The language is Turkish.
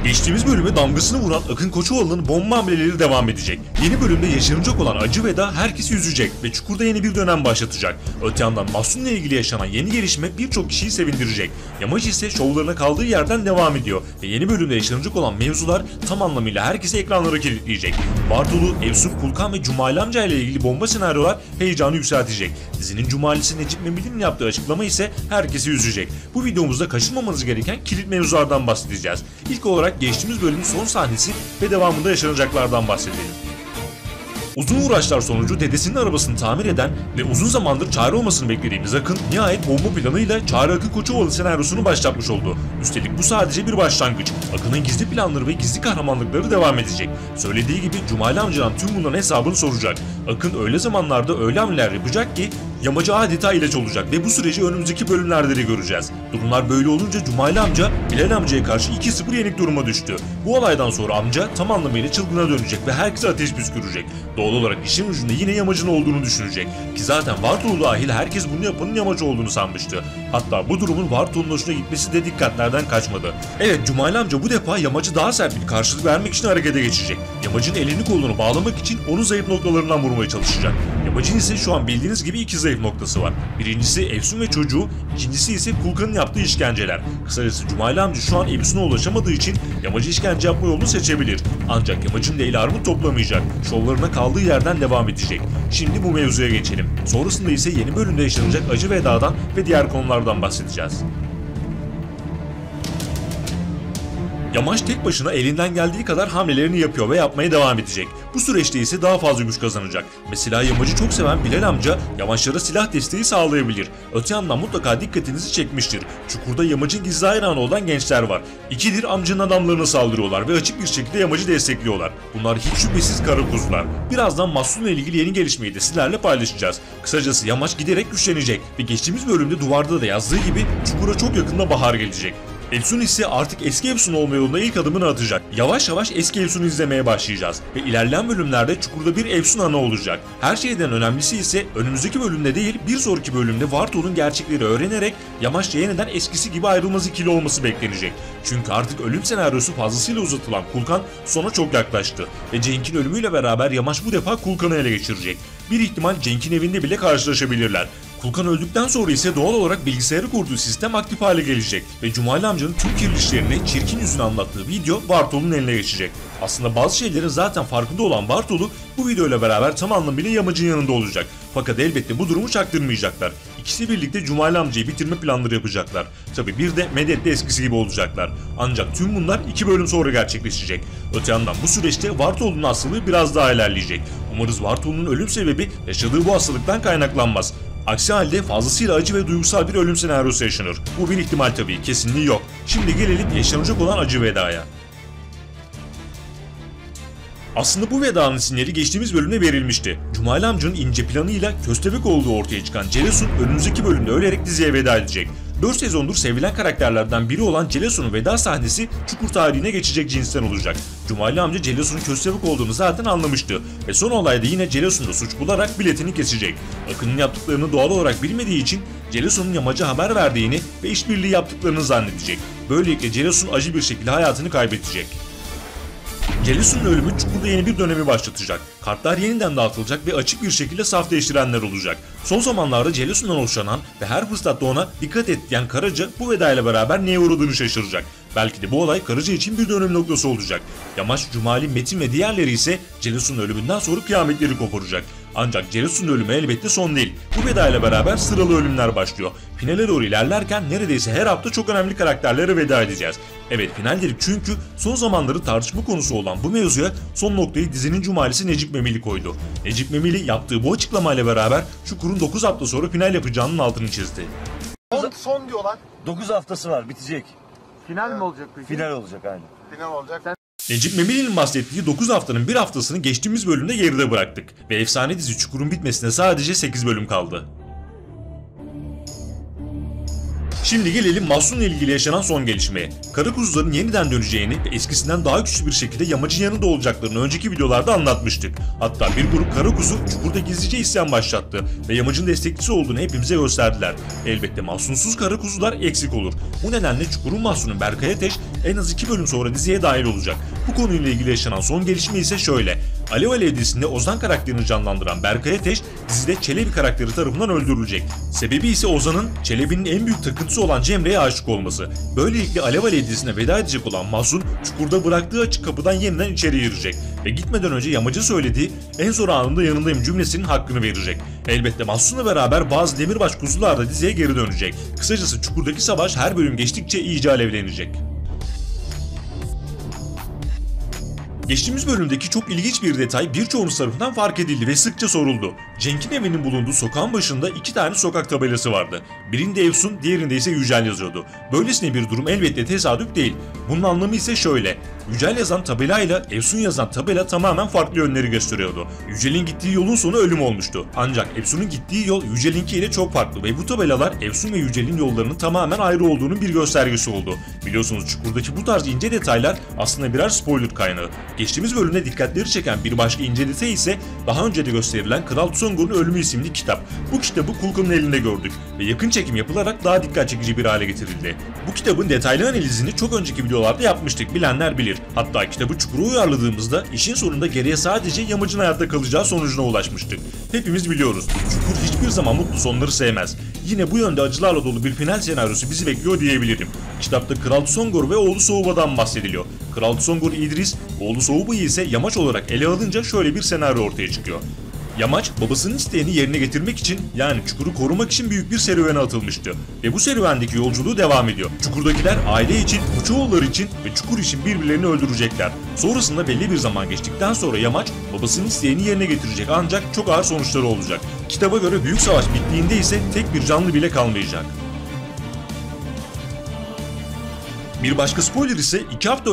Geçtiğimiz bölüme damgasını vuran Akın Koçovalı'nın bomba hamleleri devam edecek. Yeni bölümde yaşanacak olan acı veda herkesi üzecek ve Çukur'da yeni bir dönem başlatacak. Öte yandan Mahsun'la ilgili yaşanan yeni gelişme birçok kişiyi sevindirecek. Yamaç ise şovlarına kaldığı yerden devam ediyor ve yeni bölümde yaşanacak olan mevzular tam anlamıyla herkesi ekranlara kilitleyecek. Bartolu, Efsun, Kulkan ve Cumali amca ile ilgili bomba senaryolar heyecanı yükseltecek. Dizinin Cumalisi Necip Memili'nin yaptığı açıklama ise herkesi üzecek. Bu videomuzda kaçırmamanız gereken kilit mevzulardan bahsedeceğiz. İlk olarak geçtiğimiz bölümün son sahnesi ve devamında yaşanacaklardan bahsedelim. Uzun uğraşlar sonucu dedesinin arabasını tamir eden ve uzun zamandır çare olmasını beklediğimiz Akın nihayet bomba planıyla Çağrı Akın Koçovalı senaryosunu başlatmış oldu. Üstelik bu sadece bir başlangıç. Akın'ın gizli planları ve gizli kahramanlıkları devam edecek. Söylediği gibi Cumali amcadan tüm bunların hesabını soracak. Akın öyle zamanlarda öyle hamleler yapacak ki Yamacı adeta ilaç olacak ve bu süreci önümüzdeki bölümlerde de göreceğiz. Durumlar böyle olunca Cumali amca Bilal amcaya karşı 2-0 yenik duruma düştü. Bu olaydan sonra amca tam anlamıyla çılgına dönecek ve herkese ateş püskürecek. Doğal olarak işin ucunda yine Yamacın olduğunu düşünecek. Ki zaten Vartolu dahil herkes bunu yapanın Yamacı olduğunu sanmıştı. Hatta bu durumun Vartolu'nun hoşuna gitmesi de dikkatlerden kaçmadı. Evet, Cumali amca bu defa Yamacı daha sert bir karşılık vermek için harekete geçecek. Yamacın elini kolunu bağlamak için onun zayıf noktalarından vurmaya çalışacak. Yamacın ise şu an bildiğiniz gibi iki zayıf noktası var. Birincisi Efsun ve çocuğu, ikincisi ise Kulkan'ın yaptığı işkenceler. Kısacası Cumali amca şu an Efsun'a ulaşamadığı için Yamacı işkence yapma yolunu seçebilir. Ancak Yamacın Leyla armut toplamayacak. Şovlarına kaldığı yerden devam edecek. Şimdi bu mevzuya geçelim. Sonrasında ise yeni bölümde yaşanacak acı vedadan ve diğer konulardan bahsedeceğiz. Yamaç tek başına elinden geldiği kadar hamlelerini yapıyor ve yapmaya devam edecek. Bu süreçte ise daha fazla güç kazanacak. Mesela Yamacı çok seven Bilal amca Yamaçlara silah desteği sağlayabilir. Öte yandan mutlaka dikkatinizi çekmiştir. Çukurda Yamacın gizli hayranı olan gençler var. İkidir amcanın adamlarına saldırıyorlar ve açık bir şekilde Yamacı destekliyorlar. Bunlar hiç şüphesiz kara kuzular. Birazdan Mahsun'la ilgili yeni gelişmeyi de sizlerle paylaşacağız. Kısacası Yamaç giderek güçlenecek ve geçtiğimiz bölümde duvarda da yazdığı gibi Çukur'a çok yakında bahar gelecek. Efsun ise artık eski Efsun olma yolunda ilk adımını atacak. Yavaş yavaş eski Efsun'u izlemeye başlayacağız ve ilerleyen bölümlerde Çukur'da bir Efsun ana olacak. Her şeyden önemlisi ise önümüzdeki bölümde değil bir sonraki bölümde Vartolu'nun gerçekleri öğrenerek Yamaç'la yeniden eskisi gibi ayrılmaz ikili olması beklenecek. Çünkü artık ölüm senaryosu fazlasıyla uzatılan Kulkan sona çok yaklaştı ve Cenk'in ölümüyle beraber Yamaç bu defa Kulkan'ı ele geçirecek. Bir ihtimal Cenk'in evinde bile karşılaşabilirler. Kulkan öldükten sonra ise doğal olarak bilgisayarı kurduğu sistem aktif hale gelecek ve Cumali amcanın tüm kirli çirkin yüzünü anlattığı video Bartolu'nun eline geçecek. Aslında bazı şeylerin zaten farkında olan Bartolu bu videoyla beraber tam anlamıyla Yamacın yanında olacak. Fakat elbette bu durumu çaktırmayacaklar. İkisi birlikte Cumali amcayı bitirme planları yapacaklar. Tabi bir de Medet'te eskisi gibi olacaklar. Ancak tüm bunlar 2 bölüm sonra gerçekleşecek. Öte yandan bu süreçte Vartolu'nun hastalığı biraz daha ilerleyecek. Umarız Vartolu'nun ölüm sebebi yaşadığı bu hastalıktan kaynaklanmaz. Aksi halde fazlasıyla acı ve duygusal bir ölüm senaryosu yaşanır. Bu bir ihtimal tabii, kesinliği yok. Şimdi gelelim yaşanacak olan acı vedaya. Aslında bu vedanın sinyali geçtiğimiz bölümde verilmişti. Cumali amcanın ince planıyla köstebek olduğu ortaya çıkan Celesun önümüzdeki bölümde ölerek diziye veda edecek. 4 sezondur sevilen karakterlerden biri olan Celesun'un veda sahnesi Çukur tarihine geçecek cinsten olacak. Cumali amca Celesun'un köstebek olduğunu zaten anlamıştı ve son olayda yine Celesun'da suç bularak biletini kesecek. Akın'ın yaptıklarını doğal olarak bilmediği için Celesun'un Yamaç'a haber verdiğini ve işbirliği yaptıklarını zannedecek. Böylelikle Celesun acı bir şekilde hayatını kaybedecek. Celesun'un ölümü Çukur'da yeni bir dönemi başlatacak. Kartlar yeniden dağıtılacak ve açık bir şekilde saf değiştirenler olacak. Son zamanlarda Celesun'dan hoşlanan ve her fırsatta ona dikkat et diyen Karaca bu vedayla beraber neye uğradığını şaşıracak. Belki de bu olay Karaca için bir dönüm noktası olacak. Yamaç, Cumali, Metin ve diğerleri ise Celesun'un ölümünden sonra kıyametleri koparacak. Ancak Celesun'un ölümü elbette son değil. Bu vedayla beraber sıralı ölümler başlıyor. Finale doğru ilerlerken neredeyse her hafta çok önemli karakterlere veda edeceğiz. Evet, final dedik çünkü son zamanları tartışma konusu olan bu mevzuya son noktayı dizinin Cumalisi Necip Memili koydu. Necip Memili yaptığı bu açıklamayla beraber Çukur'un 9 hafta sonra final yapacağının altını çizdi. Son diyorlar. 9 haftası var, bitecek. Final mi olacak peki? Final olacak aynen. Final olacak. Necip Memili'nin bahsettiği 9 haftanın bir haftasını geçtiğimiz bölümde geride bıraktık ve efsane dizi Çukur'un bitmesine sadece 8 bölüm kaldı. Şimdi gelelim Mahsun'la ilgili yaşanan son gelişmeye. Kara kuzuların yeniden döneceğini ve eskisinden daha güçlü bir şekilde yamacın yanında olacaklarını önceki videolarda anlatmıştık. Hatta bir grup kara kuzu çukurda gizlice isyan başlattı ve yamacın destekçisi olduğunu hepimize gösterdiler. Elbette Mahsunsuz kara kuzular eksik olur. Bu nedenle Çukur'un Mahsun'u Berkay Ateş en az 2 bölüm sonra diziye dahil olacak. Bu konuyla ilgili yaşanan son gelişme ise şöyle. Alev Alev dizisinde Ozan karakterini canlandıran Berkay Ateş dizide Çelebi karakteri tarafından öldürülecek. Sebebi ise Ozan'ın Çelebi'nin en büyük takıntısı olan Cemre'ye aşık olması. Böylelikle Alev Alev dizisine veda edecek olan Mahsun çukurda bıraktığı açık kapıdan yeniden içeri girecek ve gitmeden önce yamacın söylediği en zor anında yanındayım cümlesinin hakkını verecek. Elbette Mahsun'la beraber bazı demirbaş kuzular da diziye geri dönecek. Kısacası çukurdaki savaş her bölüm geçtikçe iyice alevlenecek. Geçtiğimiz bölümdeki çok ilginç bir detay birçoğunuz tarafından fark edildi ve sıkça soruldu. Cenk'in evinin bulunduğu sokağın başında 2 tane sokak tabelası vardı. Birinde Efsun, diğerinde ise Yücel yazıyordu. Böylesine bir durum elbette tesadüf değil. Bunun anlamı ise şöyle. Yücel yazan tabelayla Efsun yazan tabela tamamen farklı yönleri gösteriyordu. Yücel'in gittiği yolun sonu ölüm olmuştu. Ancak Efsun'un gittiği yol Yücel'inki ile çok farklı ve bu tabelalar Efsun ve Yücel'in yollarının tamamen ayrı olduğunun bir göstergesi oldu. Biliyorsunuz Çukur'daki bu tarz ince detaylar aslında birer spoiler kaynağı. Geçtiğimiz bölümde dikkatleri çeken bir başka ince detay ise daha önce de gösterilen Kral Tsongur'un Ölümü isimli kitap. Bu kitabı Kulkan'ın elinde gördük ve yakın çekim yapılarak daha dikkat çekici bir hale getirildi. Bu kitabın detaylı analizini çok önceki videolarda yapmıştık, bilenler bilir. Hatta kitabı Çukur'a uyarladığımızda işin sonunda geriye sadece yamacın hayatta kalacağı sonucuna ulaşmıştık. Hepimiz biliyoruz, Çukur hiçbir zaman mutlu sonları sevmez. Yine bu yönde acılarla dolu bir final senaryosu bizi bekliyor diyebilirim. Kitapta Kral Tsongor ve oğlu Soğuba'dan bahsediliyor. Kral Tsongor İdris, oğlu Soğuba'yı ise yamaç olarak ele alınca şöyle bir senaryo ortaya çıkıyor. Yamaç babasının isteğini yerine getirmek için, yani Çukur'u korumak için büyük bir serüvene atılmıştı. Ve bu serüvendeki yolculuğu devam ediyor. Çukur'dakiler aile için, Uçoğulları için ve Çukur için birbirlerini öldürecekler. Sonrasında belli bir zaman geçtikten sonra Yamaç babasının isteğini yerine getirecek ancak çok ağır sonuçları olacak. Kitaba göre büyük savaş bittiğinde ise tek bir canlı bile kalmayacak. Bir başka spoiler ise 2 hafta